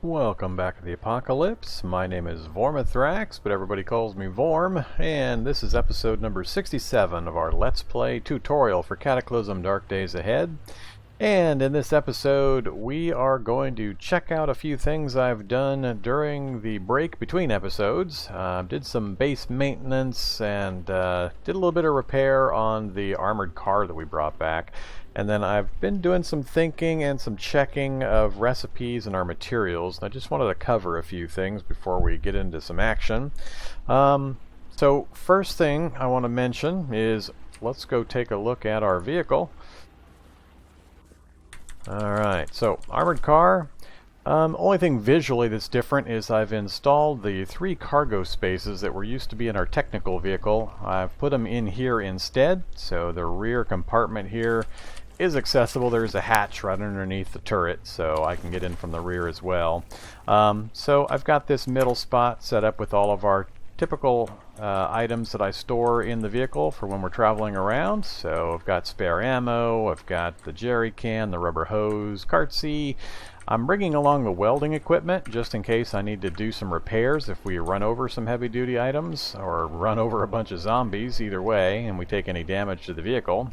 Welcome back to the Apocalypse. My name is Vormithrax, but everybody calls me Vorm, and this is episode number 67 of our Let's Play tutorial for Cataclysm Dark Days Ahead. And in this episode, we are going to check out a few things I've done during the break between episodes. Did some base maintenance and did a little bit of repair on the armored car that we brought back. And then I've been doing some thinking and some checking of recipes and our materials. And I just wanted to cover a few things before we get into some action. So first thing I want to mention is let's go take a look at our vehicle. Alright, so armored car. Only thing visually that's different is I've installed the 3 cargo spaces that were used to be in our technical vehicle. I've put them in here instead, so the rear compartment here is accessible. There's a hatch right underneath the turret, so I can get in from the rear as well. So I've got this middle spot set up with all of our typical items that I store in the vehicle for when we're traveling around. So I've got spare ammo, I've got the jerry can, the rubber hose, cartsy. I'm bringing along the welding equipment just in case I need to do some repairs if we run over some heavy duty items or run over a bunch of zombies, either way, and we take any damage to the vehicle.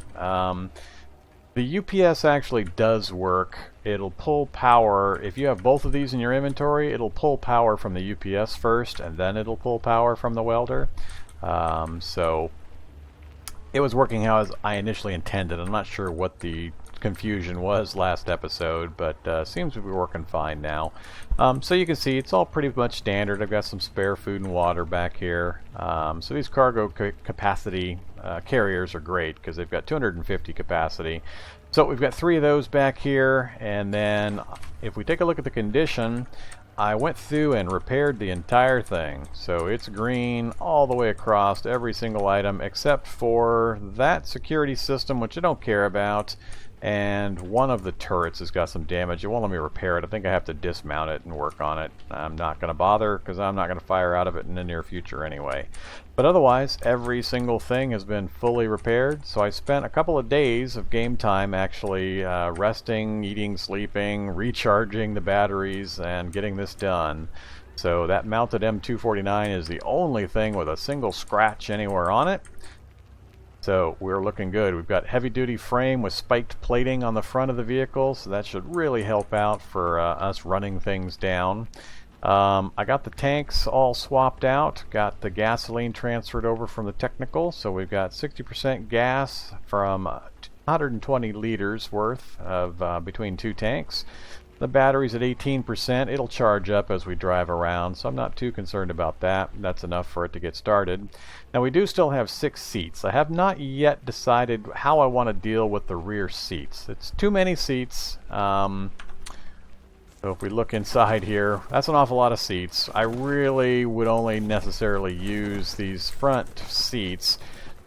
The UPS actually does work. It'll pull power. If you have both of these in your inventory, it'll pull power from the UPS first, and then it'll pull power from the welder. So it was working how I initially intended. I'm not sure what the confusion was last episode, but seems to be working fine now. So you can see it's all pretty much standard. I've got some spare food and water back here. So these cargo capacity carriers are great because they've got 250 capacity. So we've got 3 of those back here, and then if we take a look at the condition, I went through and repaired the entire thing. So it's green all the way across every single item except for that security system, which I don't care about, and one of the turrets has got some damage. It won't let me repair it. I think I have to dismount it and work on it. I'm not going to bother because I'm not going to fire out of it in the near future anyway. But otherwise, every single thing has been fully repaired. So I spent a couple of days of game time actually resting, eating, sleeping, recharging the batteries, and getting this done. So that mounted M249 is the only thing with a single scratch anywhere on it. So we're looking good. We've got heavy duty frame with spiked plating on the front of the vehicle, so that should really help out for us running things down. I got the tanks all swapped out, got the gasoline transferred over from the technical, so we've got 60% gas from 120 liters worth of between 2 tanks. The battery's at 18%. It'll charge up as we drive around, so I'm not too concerned about that. That's enough for it to get started. Now we do still have 6 seats. I have not yet decided how I want to deal with the rear seats. It's too many seats. So if we look inside here, that's an awful lot of seats. I really would only necessarily use these front seats.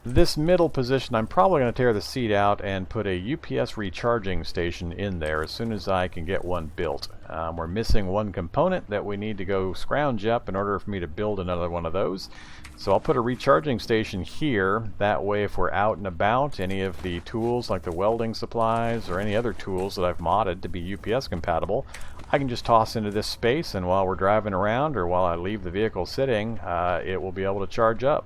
This middle position, I'm probably going to tear the seat out and put a UPS recharging station in there as soon as I can get one built. We're missing one component that we need to go scrounge up in order for me to build another one of those. So I'll put a recharging station here. That way if we're out and about, any of the tools like the welding supplies or any other tools that I've modded to be UPS compatible, I can just toss into this space, and while we're driving around or while I leave the vehicle sitting, it will be able to charge up.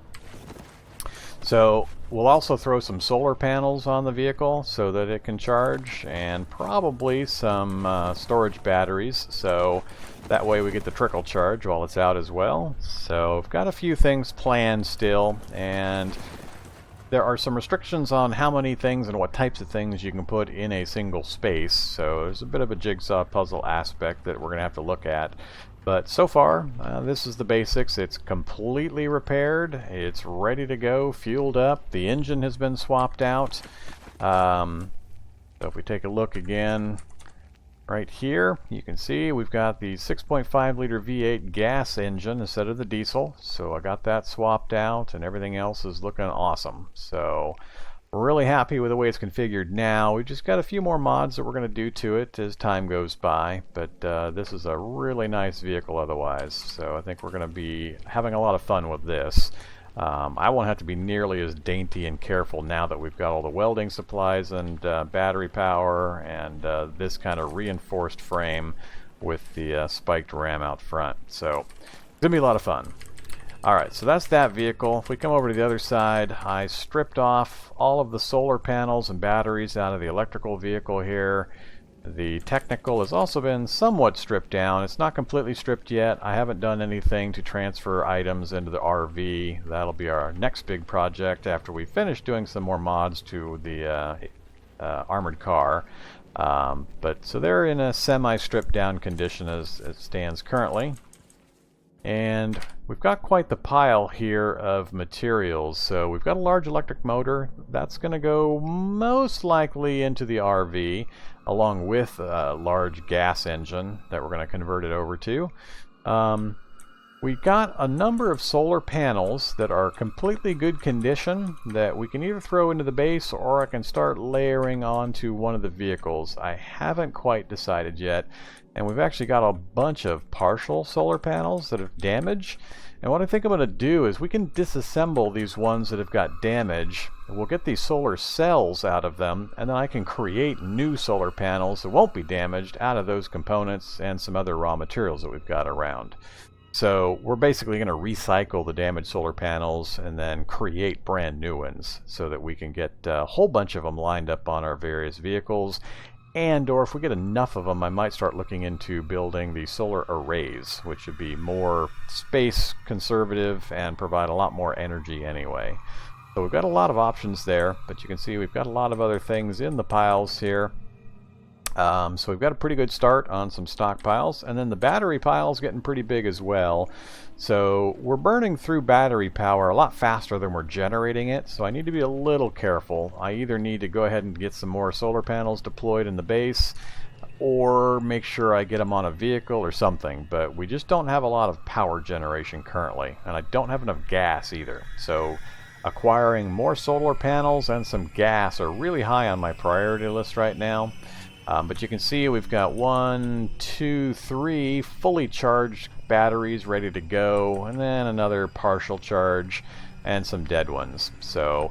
So we'll also throw some solar panels on the vehicle so that it can charge, and probably some storage batteries, so that way we get the trickle charge while it's out as well. So I've got a few things planned still, and there are some restrictions on how many things and what types of things you can put in a single space, so there's a bit of a jigsaw puzzle aspect that we're going to have to look at. But so far, this is the basics. It's completely repaired. It's ready to go, fueled up. The engine has been swapped out. So if we take a look again, right here, you can see we've got the 6.5 liter V8 gas engine instead of the diesel. So I got that swapped out, and everything else is looking awesome. So we're really happy with the way it's configured now. We've just got a few more mods that we're going to do to it as time goes by, but this is a really nice vehicle otherwise, so I think we're going to be having a lot of fun with this. I won't have to be nearly as dainty and careful now that we've got all the welding supplies and battery power and this kind of reinforced frame. with the spiked ram out front. So it's going to be a lot of fun. Alright, so that's that vehicle. If we come over to the other side, I stripped off all of the solar panels and batteries out of the electrical vehicle here. The technical has also been somewhat stripped down. It's not completely stripped yet. I haven't done anything to transfer items into the RV. That'll be our next big project after we finish doing some more mods to the armored car. So they're in a semi-stripped down condition as it stands currently. And we've got quite the pile here of materials. So we've got a large electric motor. That's going to go most likely into the RV, along with a large gas engine that we're going to convert it over to. We've got a number of solar panels that are completely good condition that we can either throw into the base or I can start layering onto one of the vehicles. I haven't quite decided yet. And we've actually got a bunch of partial solar panels that have damage. And what I think I'm going to do is we can disassemble these ones that have got damage. We'll get these solar cells out of them, and then I can create new solar panels that won't be damaged out of those components and some other raw materials that we've got around. So we're basically going to recycle the damaged solar panels and then create brand new ones so that we can get a whole bunch of them lined up on our various vehicles. And or if we get enough of them, I might start looking into building the solar arrays, which would be more space conservative and provide a lot more energy anyway. So we've got a lot of options there, but you can see we've got a lot of other things in the piles here. So we've got a pretty good start on some stockpiles, and then the battery pile's getting pretty big as well. So we're burning through battery power a lot faster than we're generating it, so I need to be a little careful. I either need to go ahead and get some more solar panels deployed in the base, or make sure I get them on a vehicle or something, but we just don't have a lot of power generation currently, and I don't have enough gas either. So acquiring more solar panels and some gas are really high on my priority list right now. But you can see we've got 1, 2, 3 fully charged batteries ready to go, and then another partial charge and some dead ones. So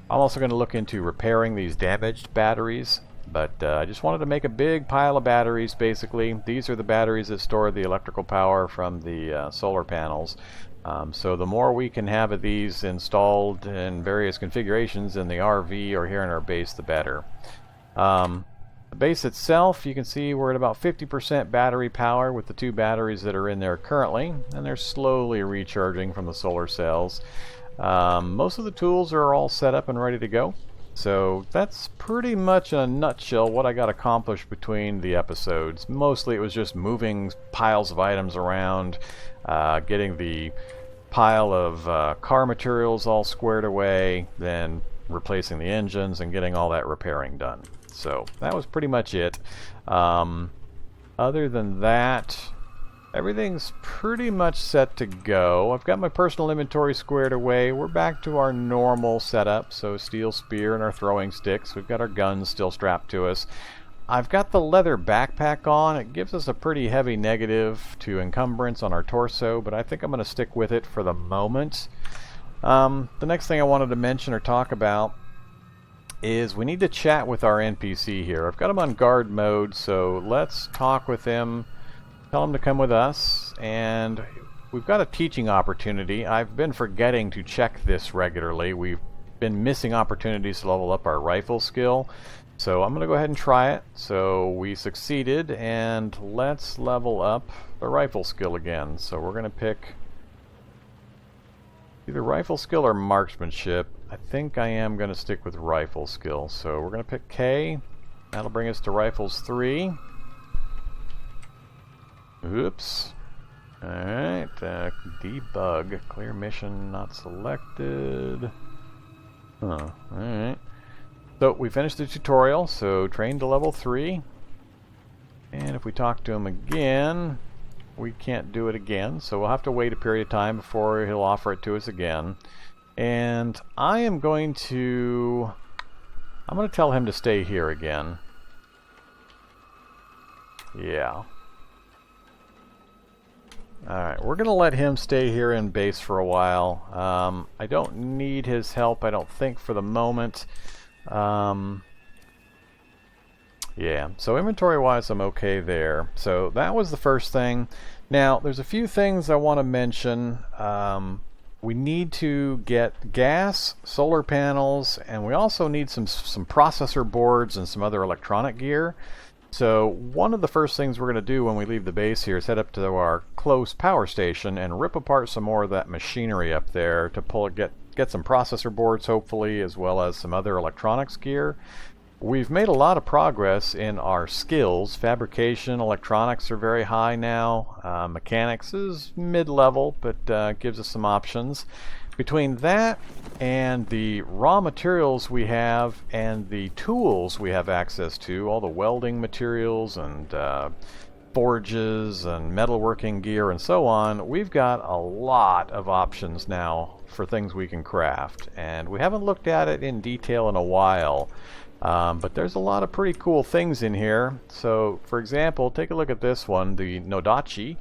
I'm also going to look into repairing these damaged batteries, but I just wanted to make a big pile of batteries basically. These are the batteries that store the electrical power from the solar panels. So the more we can have of these installed in various configurations in the RV or here in our base, the better. The base itself, you can see we're at about 50% battery power with the 2 batteries that are in there currently, and they're slowly recharging from the solar cells. Most of the tools are all set up and ready to go. So that's pretty much in a nutshell what I got accomplished between the episodes. Mostly it was just moving piles of items around, getting the pile of car materials all squared away, then replacing the engines and getting all that repairing done. So that was pretty much it. Other than that, everything's pretty much set to go. I've got my personal inventory squared away. We're back to our normal setup, so steel spear and our throwing sticks. We've got our guns still strapped to us. I've got the leather backpack on. It gives us a pretty heavy negative to encumbrance on our torso, but I think I'm going to stick with it for the moment. The next thing I wanted to mention or talk about is we need to chat with our NPC here. I've got him on guard mode, so let's talk with him, tell him to come with us, and we've got a teaching opportunity. I've been forgetting to check this regularly. We've been missing opportunities to level up our rifle skill, so I'm going to go ahead and try it. So we succeeded, and let's level up the rifle skill again. So we're going to pick either rifle skill or marksmanship. I think I am going to stick with rifle skill. So we're going to pick K. That'll bring us to rifles 3. Oops. Alright. Debug. Clear mission not selected. Alright. So we finished the tutorial. So train to level 3. And if we talk to him again, we can't do it again. So we'll have to wait a period of time before he'll offer it to us again. And I'm going to tell him to stay here again. Yeah. Alright, we're going to let him stay here in base for a while. I don't need his help, I don't think, for the moment. Yeah, so inventory-wise, I'm okay there. So that was the first thing. Now, there's a few things I want to mention. We need to get gas, solar panels, and we also need some processor boards and some other electronic gear. So one of the first things we're going to do when we leave the base here is head up to our close power station and rip apart some more of that machinery up there to get some processor boards, hopefully, as well as some other electronics gear. We've made a lot of progress in our skills. Fabrication, electronics are very high now. Mechanics is mid-level, but gives us some options. Between that and the raw materials we have and the tools we have access to, all the welding materials and forges and metalworking gear and so on, we've got a lot of options now for things we can craft. And we haven't looked at it in detail in a while. But there's a lot of pretty cool things in here. So, for example, take a look at this one, the Nodachi.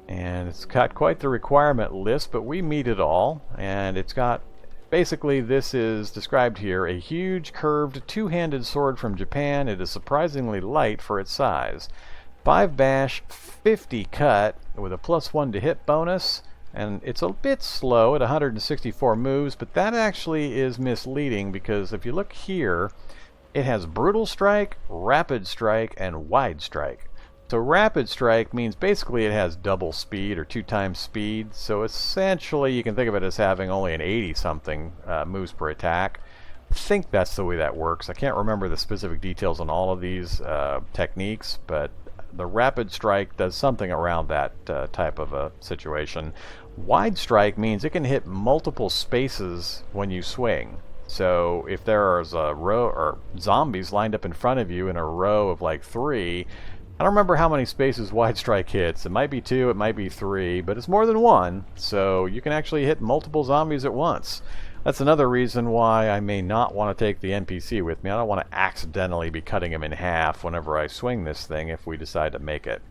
And it's got quite the requirement list, but we meet it all. And it's got, basically, this is described here, a huge curved two-handed sword from Japan. It is surprisingly light for its size. 5 bash, 50 cut, with a +1 to hit bonus. And it's a bit slow at 164 moves, but that actually is misleading because if you look here, it has Brutal Strike, Rapid Strike, and Wide Strike. So Rapid Strike means basically it has double speed or 2 times speed. So essentially you can think of it as having only an 80-something moves per attack. I think that's the way that works. I can't remember the specific details on all of these techniques, but the Rapid Strike does something around that type of a situation. Wide Strike means it can hit multiple spaces when you swing. So if there is a row or zombies lined up in front of you in a row of like 3, I don't remember how many spaces Wide Strike hits. It might be 2, it might be 3, but it's more than 1. So you can actually hit multiple zombies at once. That's another reason why I may not want to take the NPC with me. I don't want to accidentally be cutting him in half whenever I swing this thing if we decide to make it.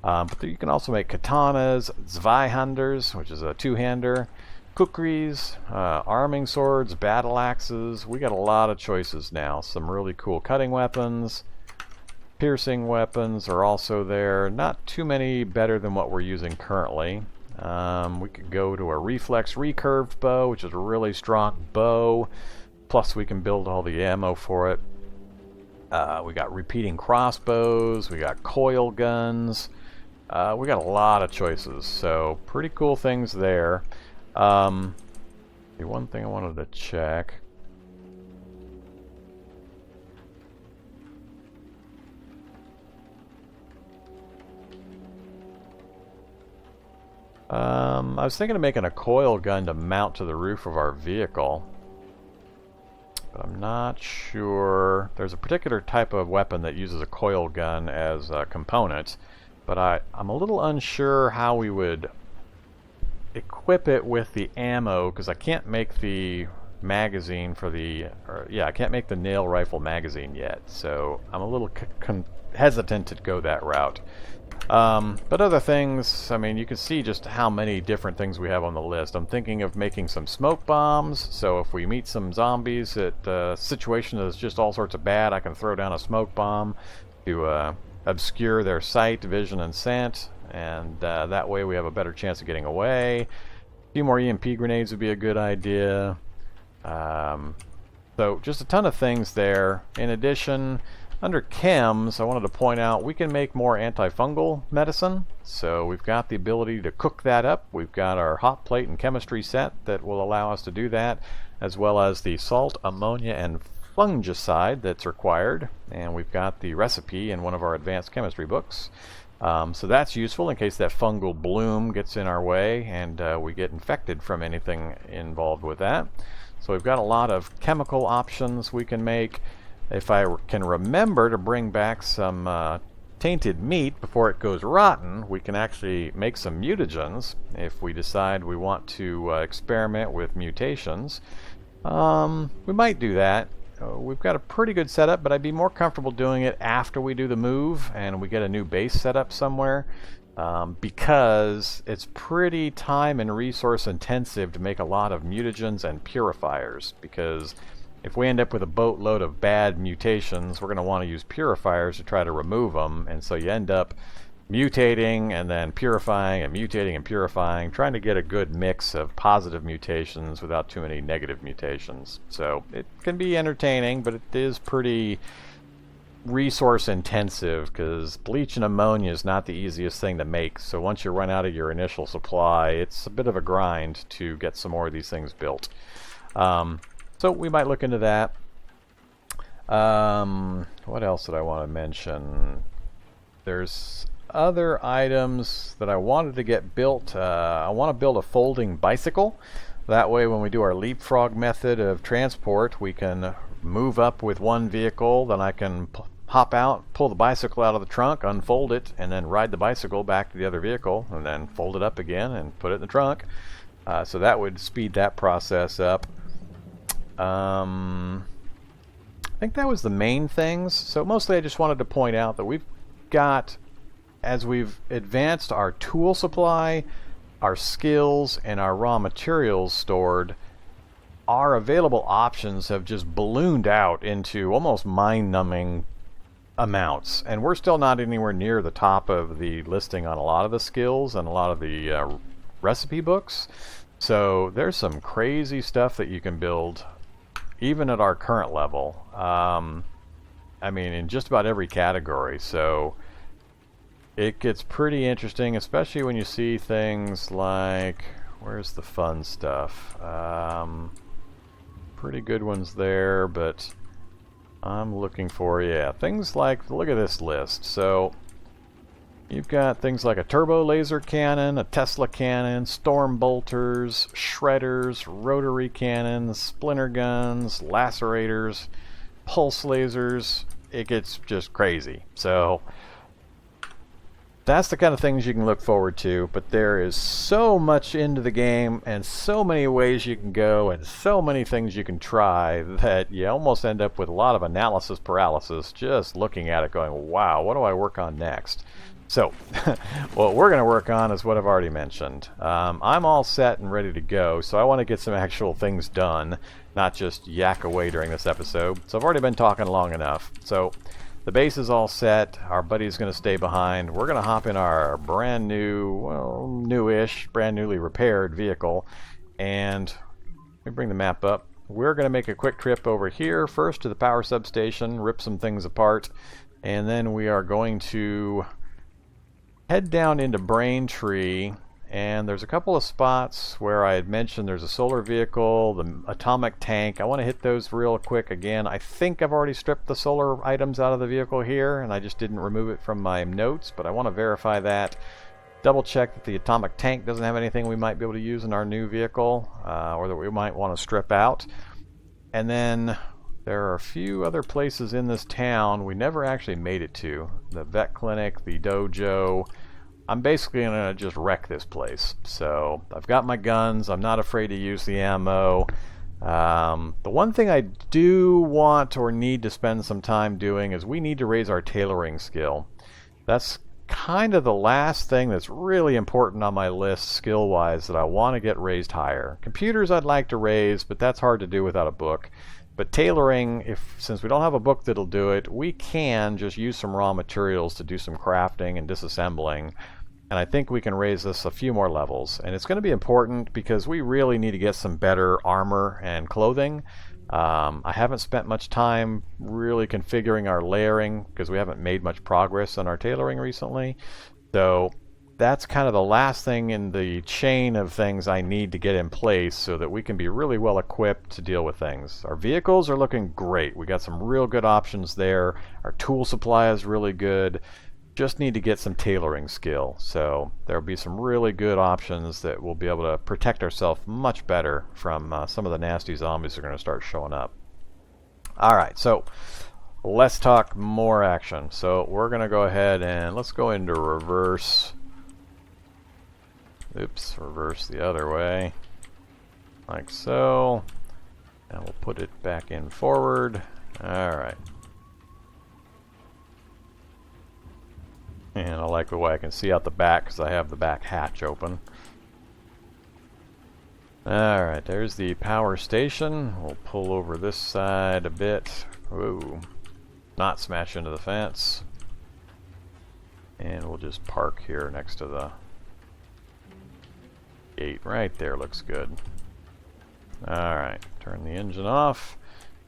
But you can also make katanas, Zweihanders, which is a 2-hander, kukris, arming swords, battle axes. We got a lot of choices now. Some really cool cutting weapons. Piercing weapons are also there. Not too many better than what we're using currently. We could go to a reflex recurved bow, which is a really strong bow. Plus we can build all the ammo for it. We got repeating crossbows. We got coil guns. We got a lot of choices. So pretty cool things there. The one thing I wanted to check. I was thinking of making a coil gun to mount to the roof of our vehicle, but I'm not sure. There's a particular type of weapon that uses a coil gun as a component, but I'm a little unsure how we would equip it with the ammo, because I can't make the magazine for the, I can't make the nail rifle magazine yet, so I'm a little hesitant to go that route. But other things, I mean, you can see just how many different things we have on the list. I'm thinking of making some smoke bombs, so if we meet some zombies that situation is just all sorts of bad, I can throw down a smoke bomb to obscure their sight, vision, and scent, and that way we have a better chance of getting away. A few more EMP grenades would be a good idea. So just a ton of things there. In addition, under chems, I wanted to point out we can make more antifungal medicine. So we've got the ability to cook that up. We've got our hot plate and chemistry set that will allow us to do that, as well as the salt, ammonia, and fungicide that's required. And we've got the recipe in one of our advanced chemistry books. So that's useful in case that fungal bloom gets in our way and we get infected from anything involved with that. So we've got a lot of chemical options we can make. If I can remember to bring back some tainted meat before it goes rotten, we can actually make some mutagens if we decide we want to experiment with mutations. We might do that. We've got a pretty good setup, but I'd be more comfortable doing it after we do the move and we get a new base set up somewhere, because it's pretty time and resource intensive to make a lot of mutagens and purifiers, because if we end up with a boatload of bad mutations, we're going to want to use purifiers to try to remove them, and so you end up mutating and then purifying and mutating and purifying, trying to get a good mix of positive mutations without too many negative mutations. So it can be entertaining, but it is pretty resource intensive because bleach and ammonia is not the easiest thing to make. So once you run out of your initial supply, it's a bit of a grind to get some more of these things built. So we might look into that. What else did I want to mention? There's other items that I wanted to get built. I want to build a folding bicycle. That way when we do our leapfrog method of transport, we can move up with one vehicle, then I can hop out, pull the bicycle out of the trunk, unfold it, and then ride the bicycle back to the other vehicle, and then fold it up again and put it in the trunk. So that would speed that process up. I think that was the main things. So mostly I just wanted to point out that we've got, as we've advanced our tool supply, our skills, and our raw materials stored, our available options have just ballooned out into almost mind-numbing amounts. And we're still not anywhere near the top of the listing on a lot of the skills and a lot of the recipe books. So there's some crazy stuff that you can build, even at our current level. I mean, in just about every category. So it gets pretty interesting, especially when you see things like, where's the fun stuff? Pretty good ones there, but I'm looking for, yeah, things like, look at this list. So you've got things like a turbo laser cannon, a Tesla cannon, storm bolters, shredders, rotary cannons, splinter guns, lacerators, pulse lasers. It gets just crazy. So that's the kind of things you can look forward to, but there is so much into the game and so many ways you can go and so many things you can try that you almost end up with a lot of analysis paralysis just looking at it going, wow, what do I work on next? So what we're going to work on is what I've already mentioned. I'm all set and ready to go, so I want to get some actual things done, not just yak away during this episode. So I've already been talking long enough. So the base is all set. Our buddy's going to stay behind. We're going to hop in our brand new, well, newish, brand newly repaired vehicle. And let me bring the map up. We're going to make a quick trip over here first to the power substation, rip some things apart, and then we are going to head down into Braintree. And there's a couple of spots where I had mentioned there's a solar vehicle, the atomic tank. I want to hit those real quick again. I think I've already stripped the solar items out of the vehicle here, and I just didn't remove it from my notes, but I want to verify that. Double check that the atomic tank doesn't have anything we might be able to use in our new vehicle, or that we might want to strip out. And then there are a few other places in this town we never actually made it to. The vet clinic, the dojo. I'm basically going to just wreck this place. So I've got my guns. I'm not afraid to use the ammo. The one thing I do want or need to spend some time doing is we need to raise our tailoring skill. That's kind of the last thing that's really important on my list skill-wise that I want to get raised higher. Computers I'd like to raise, but that's hard to do without a book. But tailoring, since we don't have a book that'll do it, we can just use some raw materials to do some crafting and disassembling. And I think we can raise this a few more levels. And it's going to be important because we really need to get some better armor and clothing. I haven't spent much time really configuring our layering because we haven't made much progress on our tailoring recently. So that's kind of the last thing in the chain of things I need to get in place so that we can be really well equipped to deal with things. Our vehicles are looking great. We got some real good options there. Our tool supply is really good. Just need to get some tailoring skill. So there'll be some really good options that we'll be able to protect ourselves much better from some of the nasty zombies that are going to start showing up. Alright, so let's talk more action. So we're going to go ahead and let's go into reverse. Oops, reverse the other way. Like so. And we'll put it back in forward. Alright. And I like the way I can see out the back because I have the back hatch open. Alright, there's the power station. We'll pull over this side a bit. Whoa. Not smash into the fence. And we'll just park here next to the gate. Right there, looks good. Alright, turn the engine off.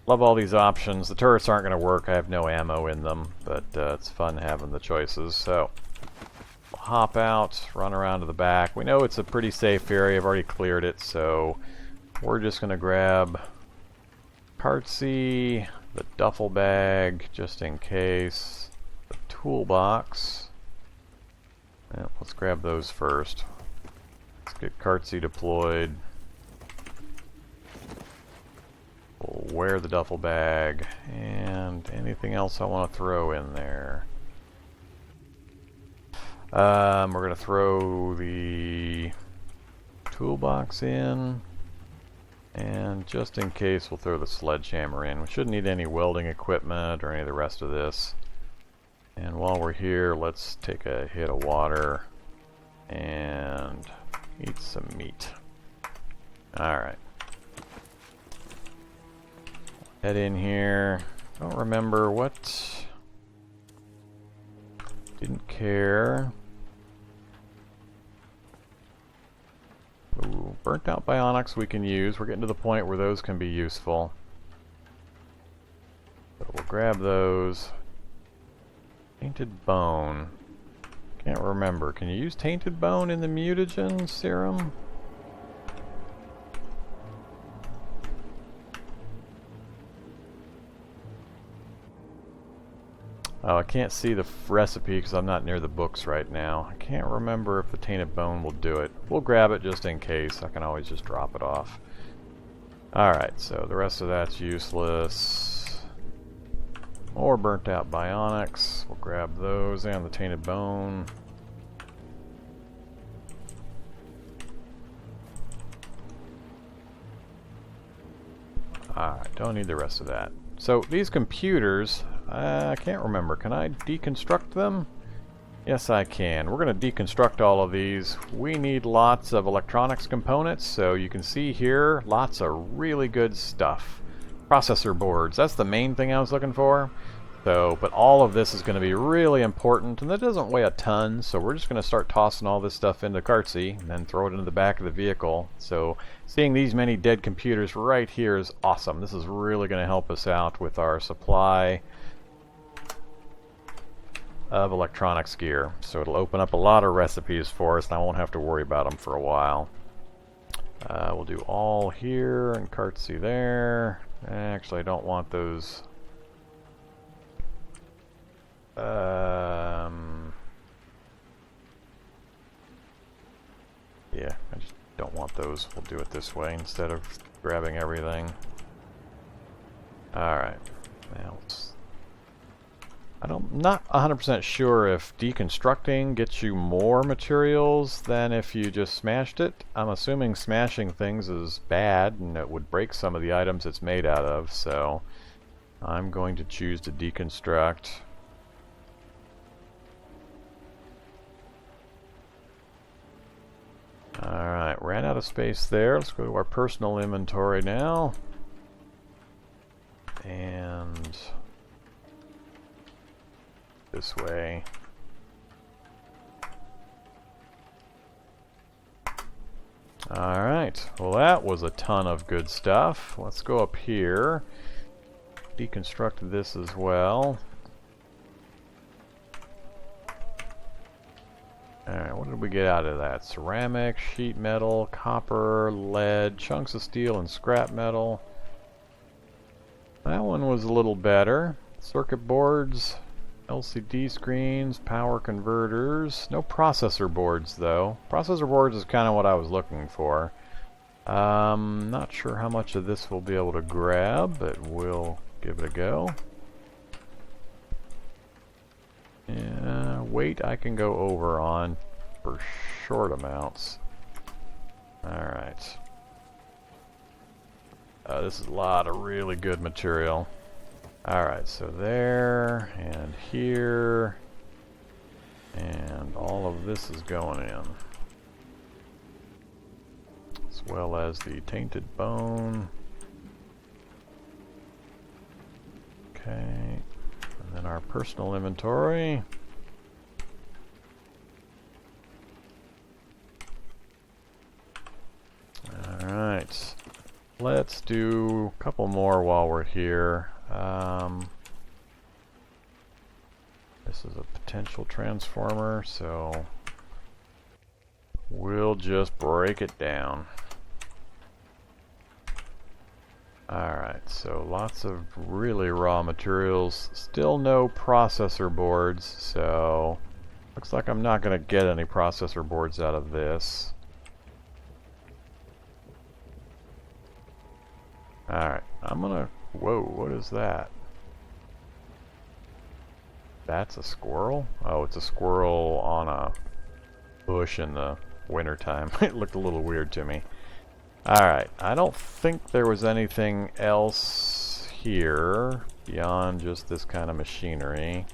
Love all these options. The turrets aren't going to work. I have no ammo in them, but it's fun having the choices. So, we'll hop out, run around to the back. We know it's a pretty safe area. I've already cleared it, so we're just going to grab cartsy, the duffel bag, just in case, the toolbox. Let's grab those first. Let's get cartsy deployed. We'll wear the duffel bag, and anything else I want to throw in there. We're going to throw the toolbox in, and just in case we'll throw the sledgehammer in. We shouldn't need any welding equipment or any of the rest of this. And while we're here, let's take a hit of water and eat some meat. Alright. Head in here. Don't remember what. Didn't care. Ooh, burnt out bionics we can use. We're getting to the point where those can be useful. So we'll grab those. Tainted bone. Can't remember. Can you use tainted bone in the mutagen serum? Oh, I can't see the recipe because I'm not near the books right now. I can't remember if the tainted bone will do it. We'll grab it just in case. I can always just drop it off. Alright, so the rest of that's useless. More burnt out bionics. We'll grab those and the tainted bone. Alright, don't need the rest of that. So these computers, I can't remember. Can I deconstruct them? Yes, I can. We're going to deconstruct all of these. We need lots of electronics components, so you can see here, lots of really good stuff. Processor boards, that's the main thing I was looking for. So, but all of this is going to be really important, and that doesn't weigh a ton, so we're just going to start tossing all this stuff into cartsy, and then throw it into the back of the vehicle. So, seeing these many dead computers right here is awesome. This is really going to help us out with our supply of electronics gear. So it'll open up a lot of recipes for us, and I won't have to worry about them for a while. We'll do all here, and cartsy there. Actually, I don't want those. Yeah, I just don't want those. We'll do it this way instead of grabbing everything. Alright. Now, I'm not 100% sure if deconstructing gets you more materials than if you just smashed it. I'm assuming smashing things is bad and it would break some of the items it's made out of, so I'm going to choose to deconstruct. Alright, ran out of space there. Let's go to our personal inventory now. And this way. Alright, well that was a ton of good stuff. Let's go up here. Deconstruct this as well. Alright, what did we get out of that? Ceramic, sheet metal, copper, lead, chunks of steel, and scrap metal. That one was a little better. Circuit boards, LCD screens, power converters. No processor boards though. Processor boards is kind of what I was looking for. Not sure how much of this we'll be able to grab, but we'll give it a go. Yeah, weight I can go over on for short amounts. Alright. This is a lot of really good material. Alright, so there, and here, and all of this is going in. Let's well as the tainted bone. Okay, and then our personal inventory. Alright, let's do a couple more while we're here. This is a potential transformer, so we'll just break it down. Alright, so lots of really raw materials. Still no processor boards, so looks like I'm not going to get any processor boards out of this. Alright, I'm gonna... Whoa, what is that? That's a squirrel? Oh, it's a squirrel on a bush in the wintertime. It looked a little weird to me. Alright, I don't think there was anything else here beyond just this kind of machinery.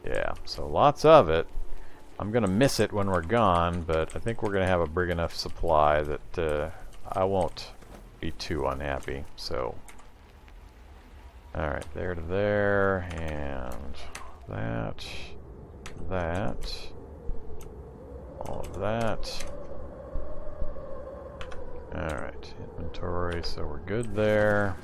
Yeah, so lots of it. I'm gonna miss it when we're gone, but I think we're gonna have a big enough supply that I won't be too unhappy. So, alright, there to there, and that, all of that. Alright, inventory, so we're good there.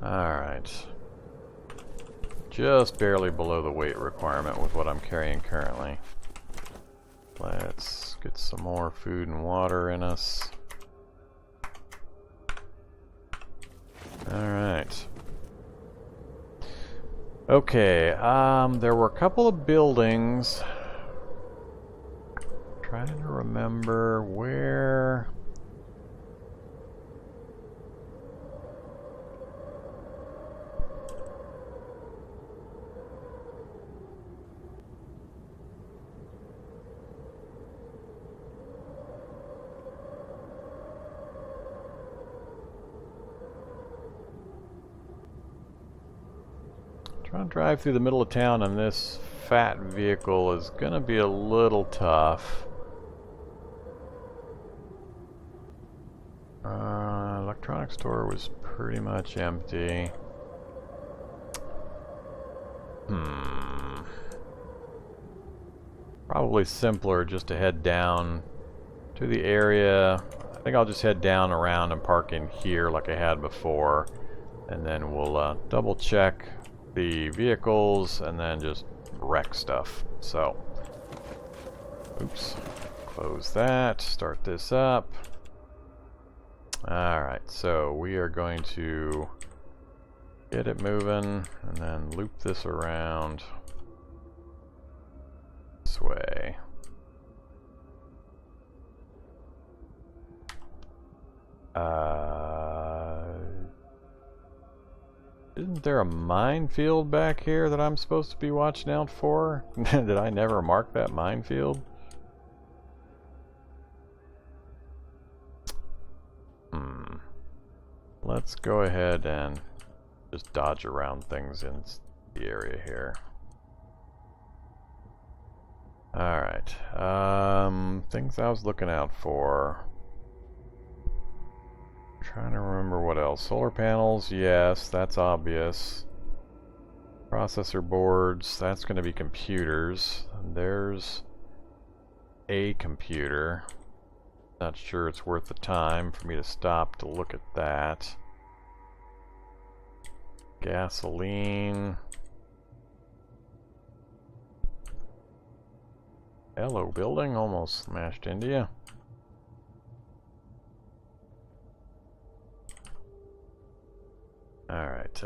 Alright. Just barely below the weight requirement with what I'm carrying currently. Let's get some more food and water in us. Alright. Okay, there were a couple of buildings. Trying to remember where... Trying to drive through the middle of town and this fat vehicle is gonna be a little tough. Electronics store was pretty much empty. Probably simpler just to head down to the area. I think I'll just head down around and park in here like I had before. And then we'll double check the vehicles and then just wreck stuff. So, oops, close that, start this up. Alright, so we are going to get it moving and then loop this around this way. Isn't there a minefield back here that I'm supposed to be watching out for? Did I never mark that minefield? Let's go ahead and just dodge around things in the area here. Alright, things I was looking out for. Trying to remember what else. Solar panels, yes, that's obvious. Processor boards, that's going to be computers. There's a computer. Not sure it's worth the time for me to stop to look at that. Gasoline. Hello, building. Almost smashed into you. Alright,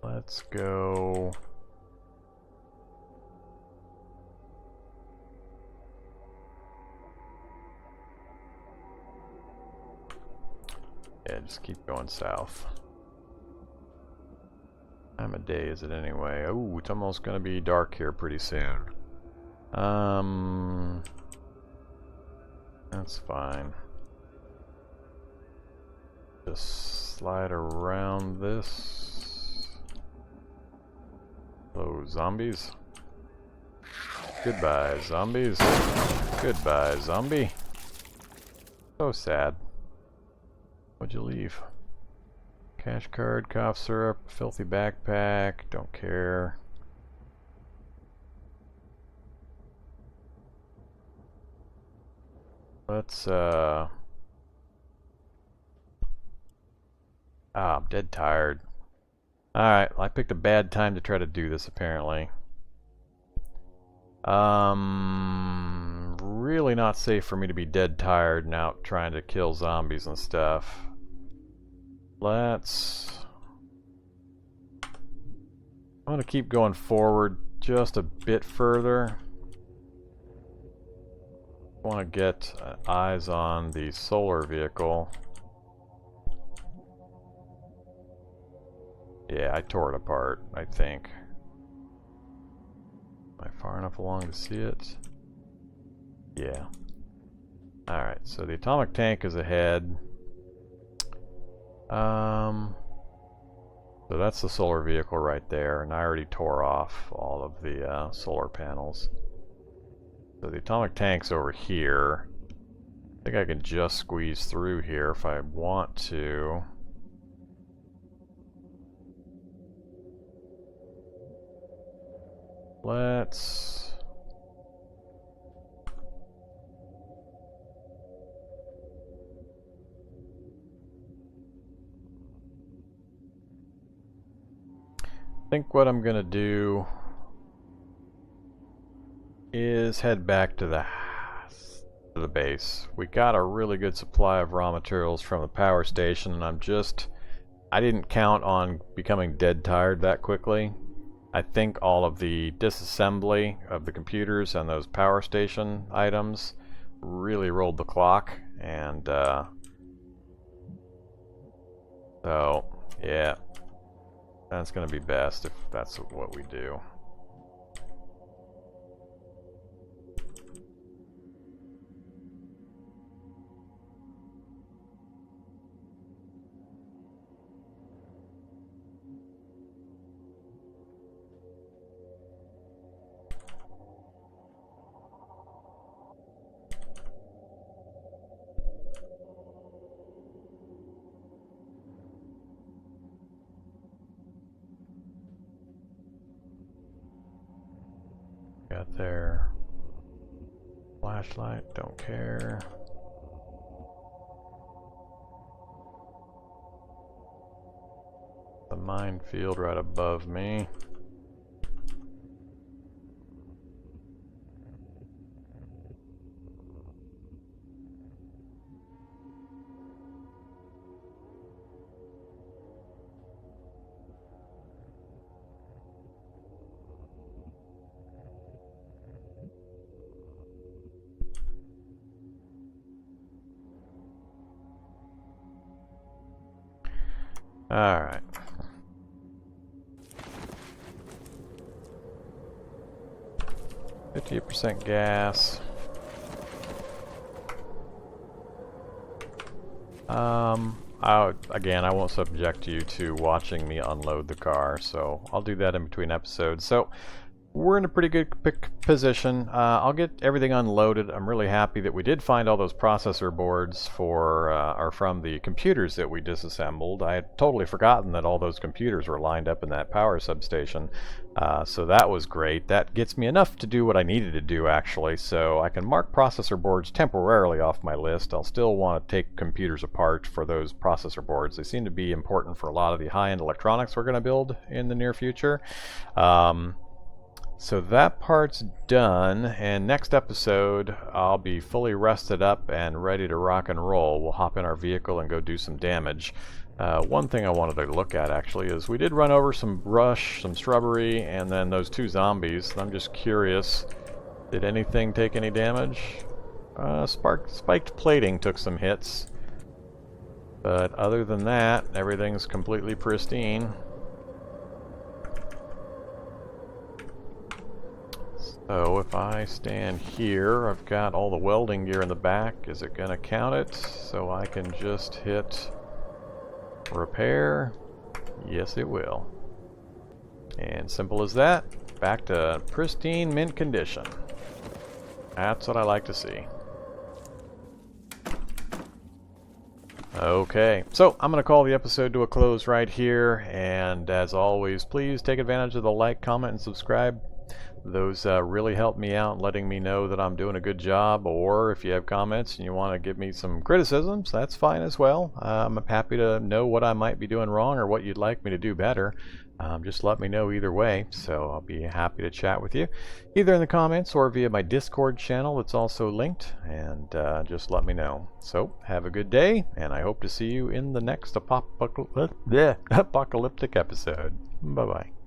let's go. Yeah, just keep going south. Time of day is it anyway? Oh, it's almost gonna be dark here pretty soon. That's fine. Just slide around this. Hello, zombies. Goodbye, zombies. Goodbye, zombie. So sad. What'd you leave? Cash card, cough syrup, filthy backpack, don't care. Let's, I'm dead tired. Alright, I picked a bad time to try to do this, apparently. Really not safe for me to be dead tired and out trying to kill zombies and stuff. I'm gonna keep going forward just a bit further. I want to get eyes on the solar vehicle. Yeah, I tore it apart, I think. Am I far enough along to see it? Yeah. Alright, so the atomic tank is ahead. So that's the solar vehicle right there, and I already tore off all of the solar panels. So the atomic tank's over here. I think I can just squeeze through here if I want to. Let's... I think what I'm gonna do is head back to the base. We got a really good supply of raw materials from the power station, and I didn't count on becoming dead tired that quickly. I think all of the disassembly of the computers and those power station items really rolled the clock, and so yeah, that's gonna be best if that's what we do. Got their flashlight, don't care. The minefield right above me. Alright. %gas. Again, I won't subject you to watching me unload the car, so I'll do that in between episodes. So we're in a pretty good position. I'll get everything unloaded. I'm really happy that we did find all those processor boards from the computers that we disassembled. I had totally forgotten that all those computers were lined up in that power substation. So that was great. That gets me enough to do what I needed to do, actually. So I can mark processor boards temporarily off my list. I'll still want to take computers apart for those processor boards. They seem to be important for a lot of the high-end electronics we're going to build in the near future. So that part's done, and next episode I'll be fully rested up and ready to rock and roll. We'll hop in our vehicle and go do some damage. One thing I wanted to look at actually is we did run over some brush, some shrubbery, and then those 2 zombies. I'm just curious, did anything take any damage? Spiked plating took some hits. But other than that, everything's completely pristine. So if I stand here, I've got all the welding gear in the back. Is it going to count it? So I can just hit repair. Yes, it will. And simple as that. Back to pristine mint condition. That's what I like to see. Okay, so I'm going to call the episode to a close right here, and as always, please take advantage of the like, comment, and subscribe. Those really help me out, letting me know that I'm doing a good job, or if you have comments and you want to give me some criticisms, that's fine as well. I'm happy to know what I might be doing wrong or what you'd like me to do better. Just let me know either way, so I'll be happy to chat with you, either in the comments or via my Discord channel that's also linked, and just let me know. So, have a good day, and I hope to see you in the next apocalyptic episode. Bye-bye.